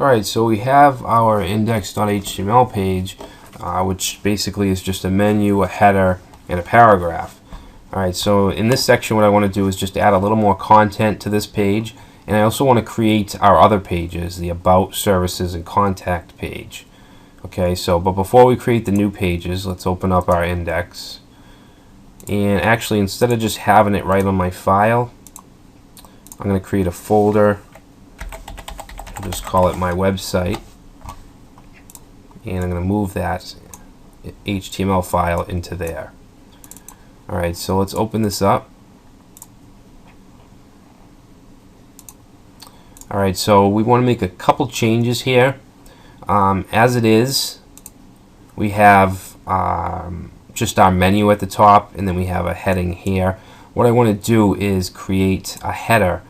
Alright, so we have our index.html page, which basically is just a menu, a header, and a paragraph. Alright, so in this section what I want to do is just add a little more content to this page, and I also want to create our other pages, the About, Services, and Contact page. Okay, but before we create the new pages, let's open up our index. And actually, instead of just having it right on my file, I'm going to create a folder. I'll just call it my website, and I'm going to move that HTML file into there. Alright, so let's open this up. Alright, so we want to make a couple changes here. As it is, we have just our menu at the top, and then we have a heading here. What I want to do is create a header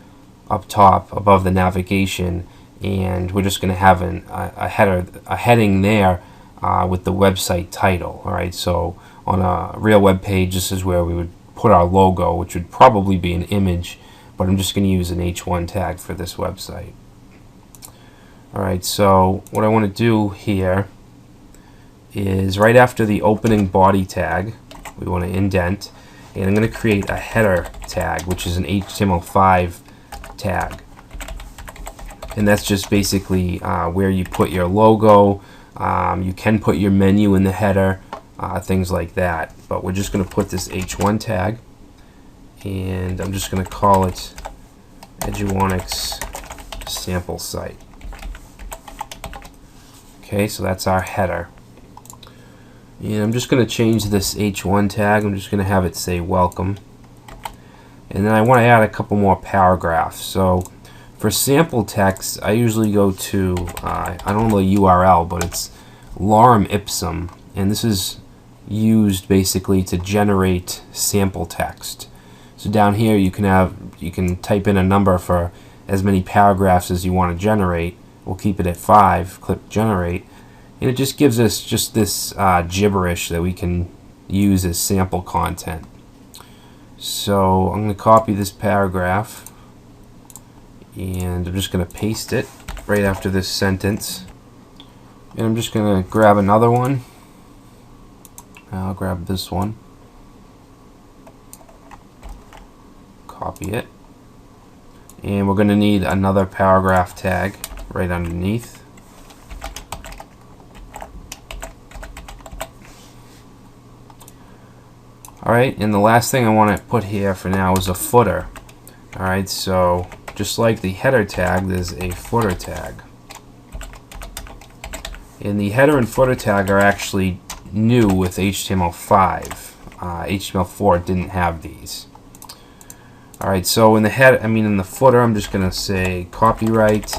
up top above the navigation, and we're just going to have a heading there with the website title. Alright, so on a real web page, this is where we would put our logo, which would probably be an image, but I'm just going to use an H1 tag for this website. Alright, so what I want to do here is right after the opening body tag, we want to indent, and I'm going to create a header tag, which is an HTML5 tag. And that's just basically where you put your logo. You can put your menu in the header, things like that. But we're just going to put this H1 tag, and I'm just going to call it Eduonics Sample Site. Okay, so that's our header. And I'm just going to change this H1 tag. I'm just going to have it say welcome. And then I want to add a couple more paragraphs. So for sample text, I usually go to, I don't know the URL, but it's lorem ipsum, and this is used basically to generate sample text. So down here you can type in a number for as many paragraphs as you want to generate. We'll keep it at 5, click generate, and it just gives us just this gibberish that we can use as sample content. So I'm going to copy this paragraph, and I'm just going to paste it right after this sentence, and I'm just going to grab another one. I'll grab this one, copy it, and we're going to need another paragraph tag right underneath. Alright, and the last thing I want to put here for now is a footer. Alright, so just like the header tag, there's a footer tag. And the header and footer tag are actually new with HTML5. HTML4 didn't have these. Alright, so in the footer, I'm just going to say copyright,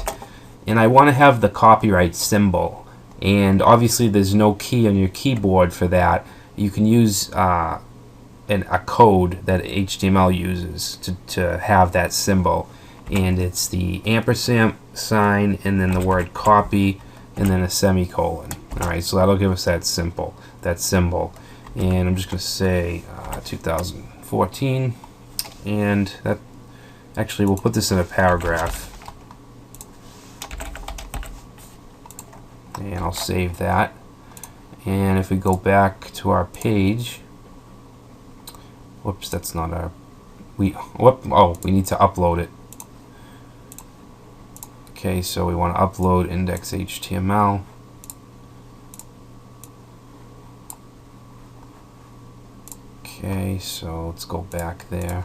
and I want to have the copyright symbol. And obviously there's no key on your keyboard for that. You can use a code that HTML uses to have that symbol, and it's the ampersand sign and then the word copy and then a semicolon. Alright, so that'll give us that symbol, and I'm just going to say 2014, and that actually we'll put this in a paragraph, and I'll save that. And if we go back to our page, whoops, that's not our, we need to upload it. Okay, so we want to upload index.html. Okay, so let's go back there.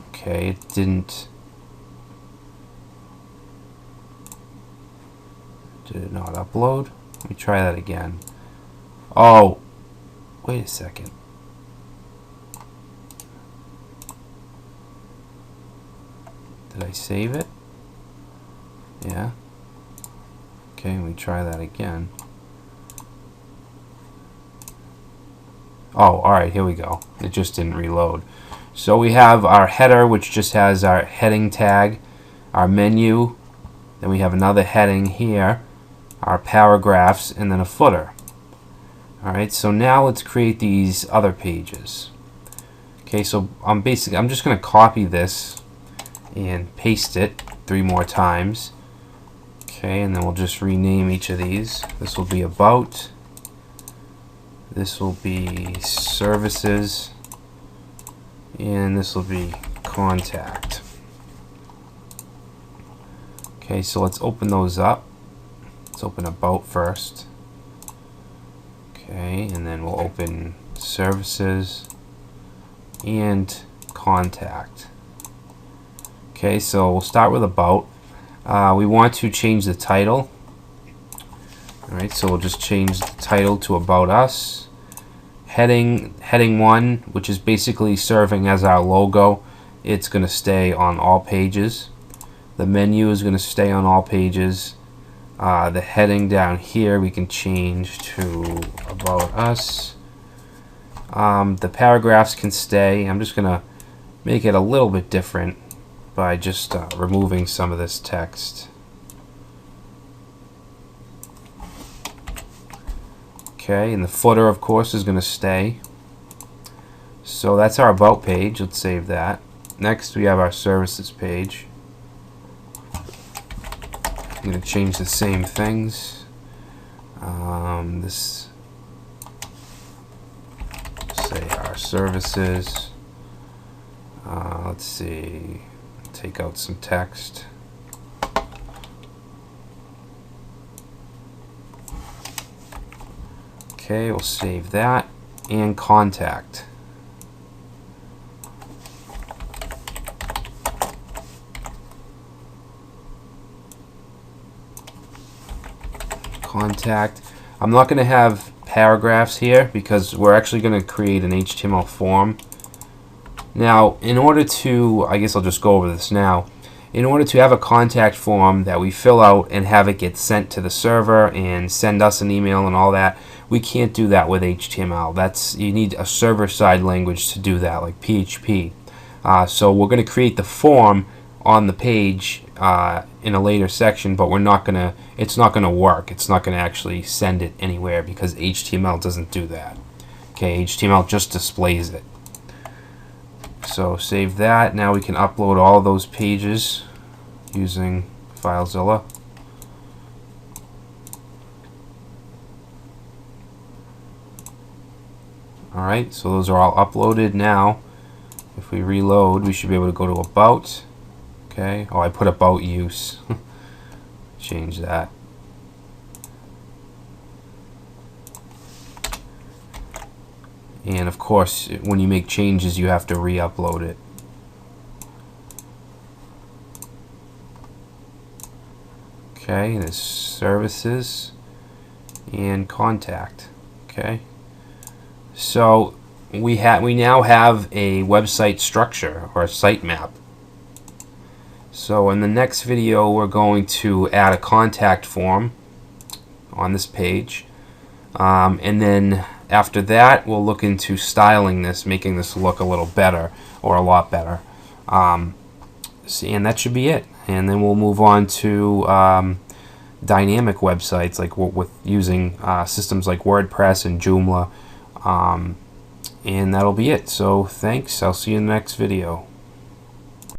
Okay, it did it not upload? Let me try that again. Oh, wait a second. Did I save it? Yeah. Okay, let me try that again. Oh, alright, here we go. It just didn't reload. So we have our header, which just has our heading tag, our menu, then we have another heading here, our paragraphs, and then a footer. Alright, so now let's create these other pages. Okay, so I'm just going to copy this and paste it 3 more times. Okay, and then we'll just rename each of these. This will be about. This will be services. And this will be contact. Okay, so let's open those up. Let's open about first. Okay, and then we'll open services and contact. Okay, so we'll start with about. We want to change the title. Alright, so we'll just change the title to About Us. Heading 1, which is basically serving as our logo, it's going to stay on all pages. The menu is going to stay on all pages. The heading down here we can change to About Us. The paragraphs can stay. I'm just going to make it a little bit different by just removing some of this text. Okay, and the footer, of course, is going to stay. So that's our About page. Let's save that. Next, we have our Services page. I'm going to change the same things. This, say our Services. Let's see. Take out some text. Okay, we'll save that. And contact. Contact. I'm not going to have paragraphs here because we're actually going to create an HTML form. Now, in order to, I guess I'll just go over this now. In order to have a contact form that we fill out and have it get sent to the server and send us an email and all that, we can't do that with HTML. You need a server-side language to do that, like PHP. So we're going to create the form on the page in a later section, but it's not going to work. It's not going to actually send it anywhere because HTML doesn't do that. Okay, HTML just displays it. So save that. Now we can upload all those pages using FileZilla. Alright, so those are all uploaded now. If we reload, we should be able to go to About. Okay, oh, I put About Use. Change that. And of course, when you make changes, you have to re-upload it. Okay, there's services and contact. Okay, so we now have a website structure or a sitemap. So in the next video, we're going to add a contact form on this page, and then after that, we'll look into styling this, making this look a little better or a lot better. And that should be it. And then we'll move on to dynamic websites, like with using systems like WordPress and Joomla. And that'll be it. So thanks. I'll see you in the next video.